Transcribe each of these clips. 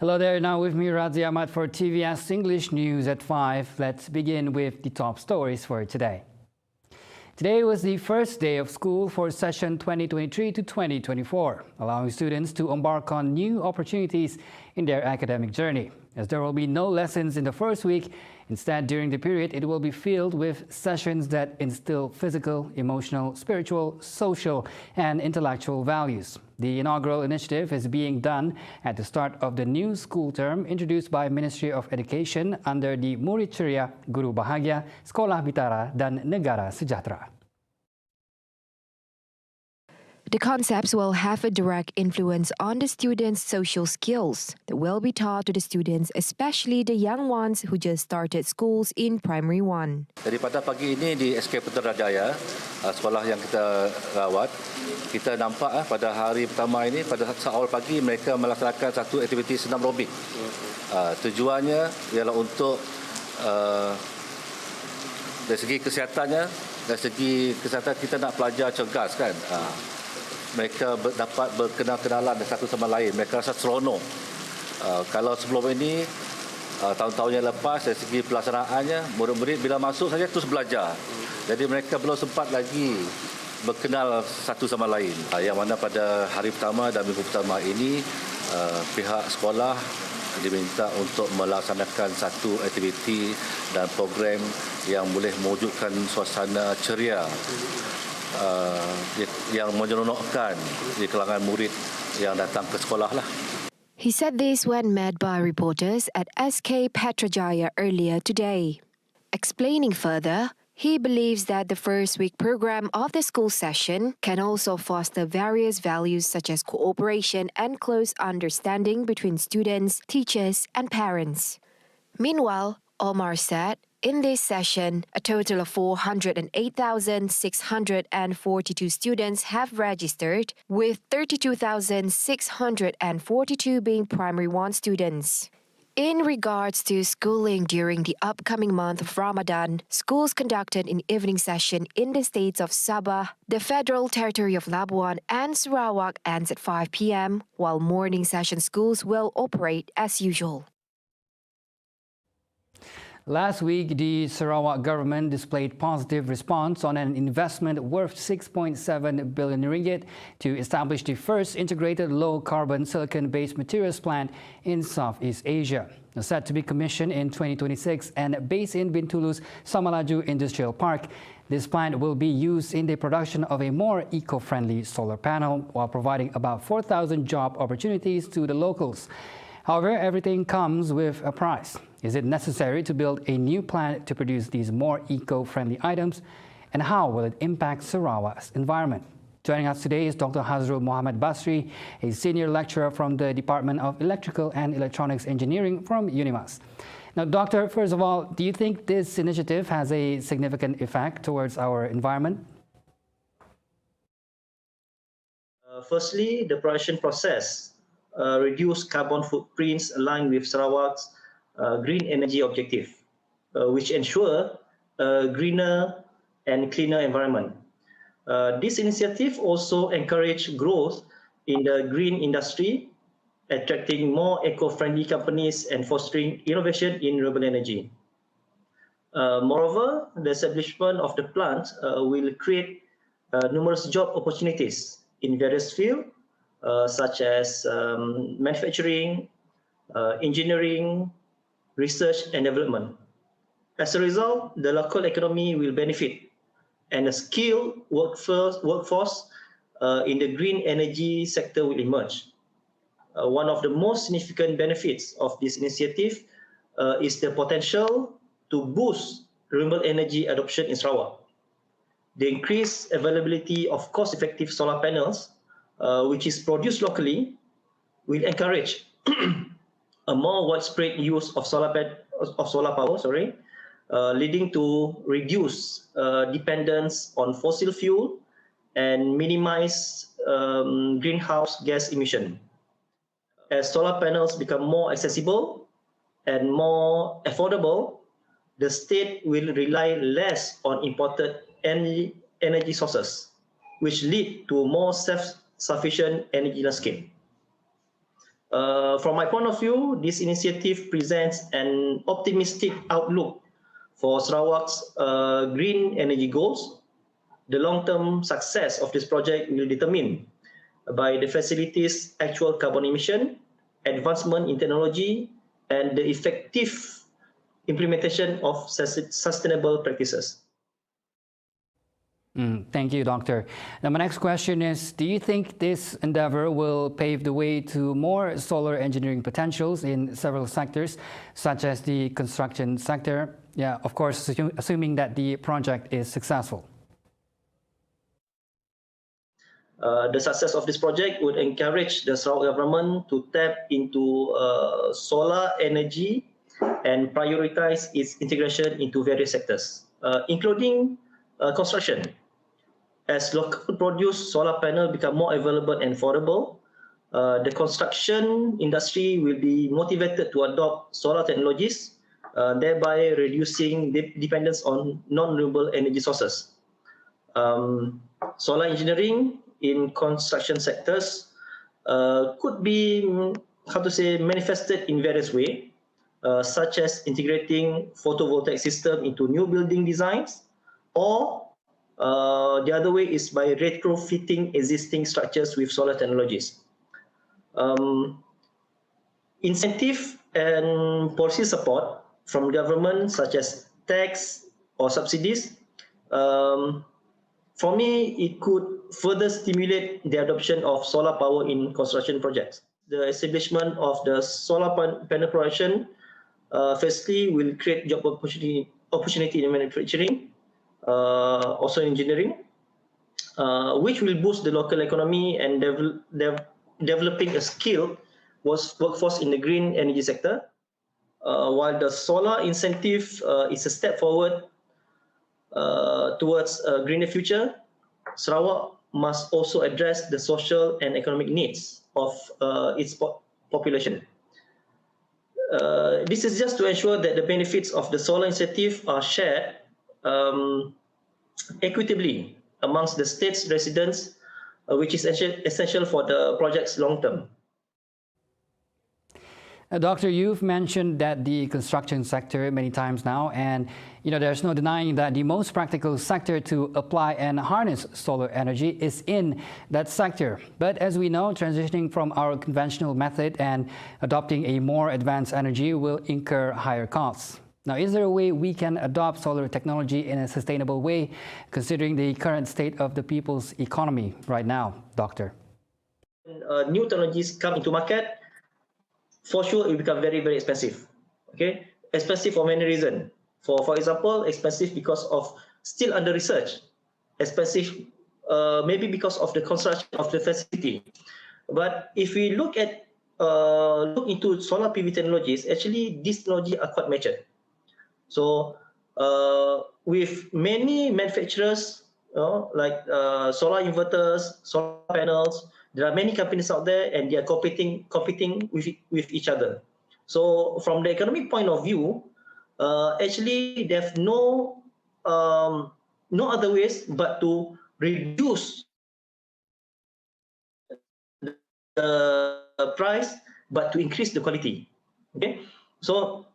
Hello there, now with me Razi Ahmad for TVS English News at 5. Let's begin with the top stories for today. Today was the first day of school for session 2023 to 2024, allowing students to embark on new opportunities in their academic journey. As there will be no lessons in the first week, instead during the period it will be filled with sessions that instill physical, emotional, spiritual, social and intellectual values. The inaugural initiative is being done at the start of the new school term introduced by Ministry of Education under the Murid Ceria, Guru Bahagia, Sekolah Bitara dan Negara Sejahtera. The concepts will have a direct influence on the students' social skills that will be taught to the students, especially the young ones who just started schools in Primary 1. Jadi pada pagi ini di SK Putrajaya, sekolah yang kita rawat, kita nampak pada hari pertama ini, pada awal pagi mereka melaksanakan satu aktiviti senam aerobik. Tujuannya ialah untuk dari segi kesehatannya, dari segi kesihatan kita nak pelajar cergas kan. Mereka dapat berkenal-kenalan satu sama lain. Mereka rasa seronok. Kalau sebelum ini, tahun-tahun yang lepas, dari segi pelaksanaannya, murid-murid bila masuk saja terus belajar. Jadi mereka belum sempat lagi berkenal satu sama lain. Yang mana pada hari pertama dan minggu pertama ini, pihak sekolah diminta untuk melaksanakan satu aktiviti dan program yang boleh mewujudkan suasana ceria yang menyeronokkan di kalangan murid yang datang ke sekolah lah. He said this when met by reporters at SK Putrajaya earlier today. Explaining further, he believes that the first week program of the school session can also foster various values such as cooperation and close understanding between students, teachers, and parents. Meanwhile, Omar said, in this session, a total of 408,642 students have registered, with 32,642 being Primary 1 students. In regards to schooling during the upcoming month of Ramadan, schools conducted an evening session in the states of Sabah, the Federal Territory of Labuan and Sarawak ends at 5 p.m, while morning session schools will operate as usual. Last week, the Sarawak government displayed positive response on an investment worth 6.7 billion ringgit to establish the first integrated low-carbon silicon-based materials plant in Southeast Asia. Set to be commissioned in 2026 and based in Bintulu's Samalaju Industrial Park, this plant will be used in the production of a more eco-friendly solar panel while providing about 4,000 job opportunities to the locals. However, everything comes with a price. Is it necessary to build a new plant to produce these more eco-friendly items? And how will it impact Sarawak's environment? Joining us today is Dr. Hazrul Muhammad Basri, a senior lecturer from the Department of Electrical and Electronics Engineering from UNIMAS. Now, Doctor, first of all, do you think this initiative has a significant effect towards our environment? Firstly, the production process reduce carbon footprints aligned with Sarawak's green energy objective, which ensure a greener and cleaner environment. This initiative also encourage growth in the green industry, attracting more eco-friendly companies and fostering innovation in renewable energy. Moreover, the establishment of the plant will create numerous job opportunities in various fields, such as manufacturing, engineering, research and development. As a result, the local economy will benefit and a skilled workforce in the green energy sector will emerge. One of the most significant benefits of this initiative is the potential to boost renewable energy adoption in Sarawak. The increased availability of cost-effective solar panels, which is produced locally, will encourage a more widespread use of solar power, leading to reduced dependence on fossil fuel and minimize greenhouse gas emission. As solar panels become more accessible and more affordable, the state will rely less on imported energy sources, which lead to more self-sufficient energy landscape. From my point of view, this initiative presents an optimistic outlook for Sarawak's green energy goals. The long-term success of this project will determine by the facility's actual carbon emission, advancement in technology, and the effective implementation of sustainable practices. Thank you, Doctor. Now, my next question is, do you think this endeavor will pave the way to more solar engineering potentials in several sectors, such as the construction sector? Yeah, of course, assuming that the project is successful. The success of this project would encourage the Sarawak government to tap into solar energy and prioritize its integration into various sectors, including construction. As local produced solar panels become more available and affordable, the construction industry will be motivated to adopt solar technologies, thereby reducing dependence on non-renewable energy sources. Solar engineering in construction sectors could be, manifested in various ways, such as integrating photovoltaic system into new building designs, or the other way is by retrofitting existing structures with solar technologies. Incentive and policy support from government, such as tax or subsidies, for me, it could further stimulate the adoption of solar power in construction projects. The establishment of the solar panel production, firstly, will create job opportunity in manufacturing, also engineering, which will boost the local economy and developing a skilled workforce in the green energy sector. While the solar incentive is a step forward towards a greener future, Sarawak must also address the social and economic needs of its population. This is just to ensure that the benefits of the solar incentive are shared equitably amongst the state's residents, which is essential for the project's long term. Doctor, you've mentioned that the construction sector many times now, and there's no denying that the most practical sector to apply and harness solar energy is in that sector. But as we know, transitioning from our conventional method and adopting a more advanced energy will incur higher costs. Now, is there a way we can adopt solar technology in a sustainable way, considering the current state of the people's economy right now, Doctor? New technologies come into market, for sure it will become very, very expensive. Okay, expensive for many reasons. For example, expensive because of still under research, expensive maybe because of the construction of the facility. But if we look into solar PV technologies, actually these technologies are quite mature. So with many manufacturers, like solar inverters, solar panels, there are many companies out there, and they are competing with each other. So from the economic point of view, actually there's no other ways but to reduce the price, but to increase the quality. Okay, so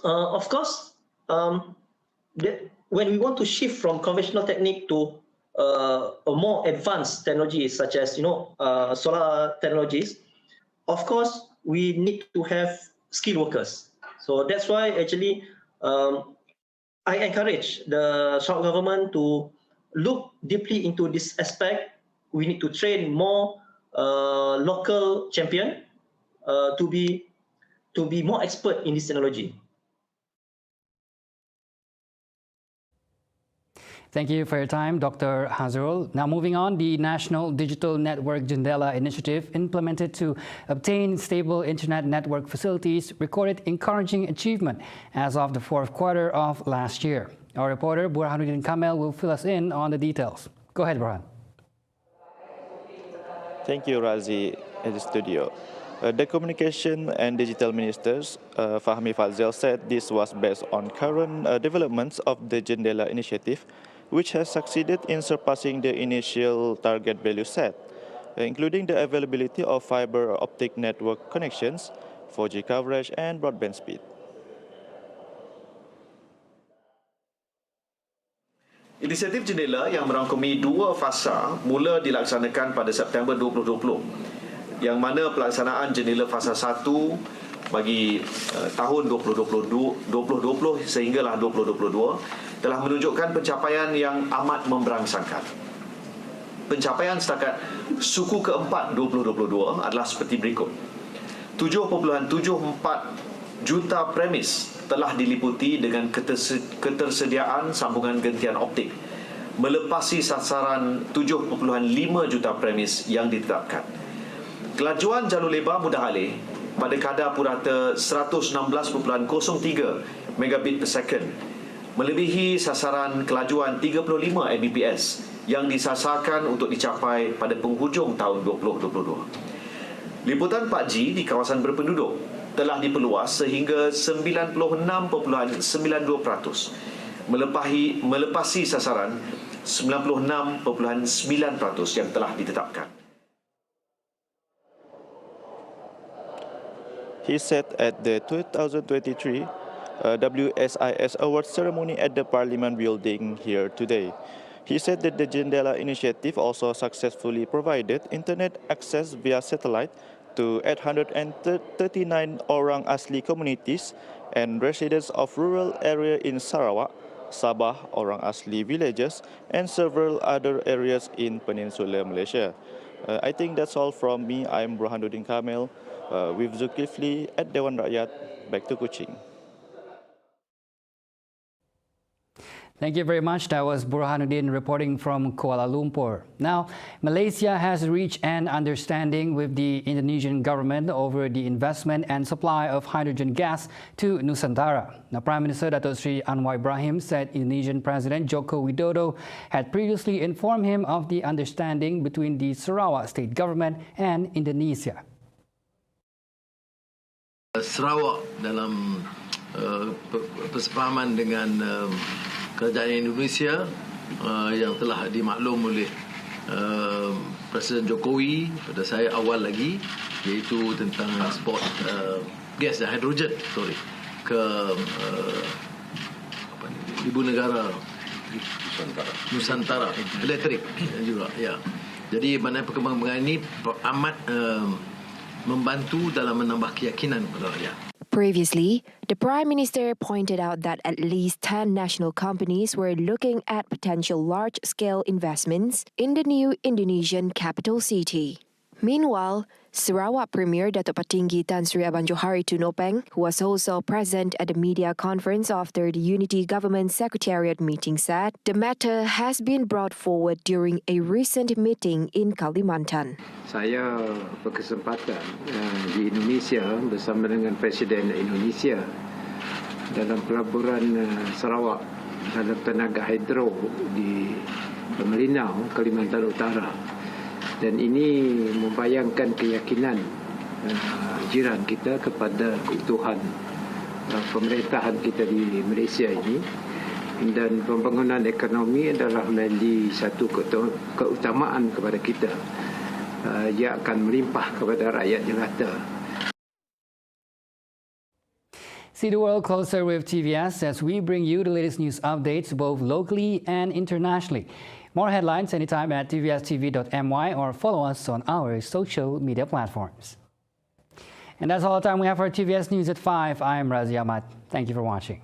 of course, when we want to shift from conventional technique to a more advanced technology, such as solar technologies, of course we need to have skilled workers. So that's why actually I encourage the Sarawak government to look deeply into this aspect. We need to train more local champion to be more expert in this technology. Thank you for your time, Dr. Hazrul. Now moving on, the National Digital Network JENDELA initiative implemented to obtain stable internet network facilities recorded encouraging achievement as of the fourth quarter of last year. Our reporter, Burhanuddin Kamel, will fill us in on the details. Go ahead, Burhan. Thank you, Razi, in the studio. The Communication and Digital Ministers, Fahmi Fazil, said this was based on current developments of the JENDELA initiative, which has succeeded in surpassing the initial target value set. including the availability of fiber optic network connections, 4G coverage, and broadband speed. Inisiatif Jendela yang merangkumi dua fasa mula dilaksanakan pada September 2020, yang mana pelaksanaan Jendela Fasa 1 bagi tahun 2020 sehinggalah 2022 telah menunjukkan pencapaian yang amat memberangsangkan. Pencapaian setakat suku keempat 2022 adalah seperti berikut. 7.74 juta premis telah diliputi dengan ketersediaan sambungan gentian optik, melepasi sasaran 7.5 juta premis yang ditetapkan. Kelajuan jalur lebar mudah alih pada kadar purata 116.03 megabit per second, melebihi sasaran kelajuan 35 Mbps yang disasarkan untuk dicapai pada penghujung tahun 2022. Liputan 4G di kawasan berpenduduk telah diperluas sehingga 96.92%, melepasi sasaran 96.9% yang telah ditetapkan. He said at the 2023 WSIS Awards ceremony at the Parliament building here today. He said that the Jendela initiative also successfully provided internet access via satellite to 839 orang asli communities and residents of rural area in Sarawak, Sabah, orang asli villages, and several other areas in Peninsular Malaysia. I think that's all from me. I'm Burhanuddin Kamil with Zulkifli at Dewan Rakyat. Back to Kuching. Thank you very much. That was Burhanuddin reporting from Kuala Lumpur. Now, Malaysia has reached an understanding with the Indonesian government over the investment and supply of hydrogen gas to Nusantara. Now, Prime Minister Datuk Seri Anwar Ibrahim said Indonesian President Joko Widodo had previously informed him of the understanding between the Sarawak state government and Indonesia. Sarawak dalam persefahaman dengan kerajaan Indonesia yang telah dimaklum oleh Presiden Jokowi pada saya awal lagi, iaitu tentang ekspor gas dan hidrogen ke ibu negara Nusantara elektrik juga ya. Jadi mana perkembangan ini amat membantu dalam menambah keyakinan kepada rakyat. Previously, the Prime Minister pointed out that at least 10 national companies were looking at potential large-scale investments in the new Indonesian capital city. Meanwhile, Sarawak Premier Datuk Patinggi Tan Sri Abang Johari Tunopeng, who was also present at the media conference after the Unity Government Secretariat meeting, said the matter has been brought forward during a recent meeting in Kalimantan. Saya berkesempatan di Indonesia bersama dengan Presiden Indonesia dalam pelaburan Sarawak dalam tenaga hidro di Melinau, Kalimantan Utara. Dan ini membayangkan keyakinan jiran kita kepada keutuhan pemerintahan kita di Malaysia ini, dan pembangunan ekonomi adalah menjadi satu keutamaan kepada kita. Ia akan melimpah kepada rakyat jelata. See the world closer with TVS as we bring you the latest news updates both locally and internationally. More headlines anytime at tvstv.my or follow us on our social media platforms. And that's all the time we have for TVS News at 5. I'm Razi Ahmad. Thank you for watching.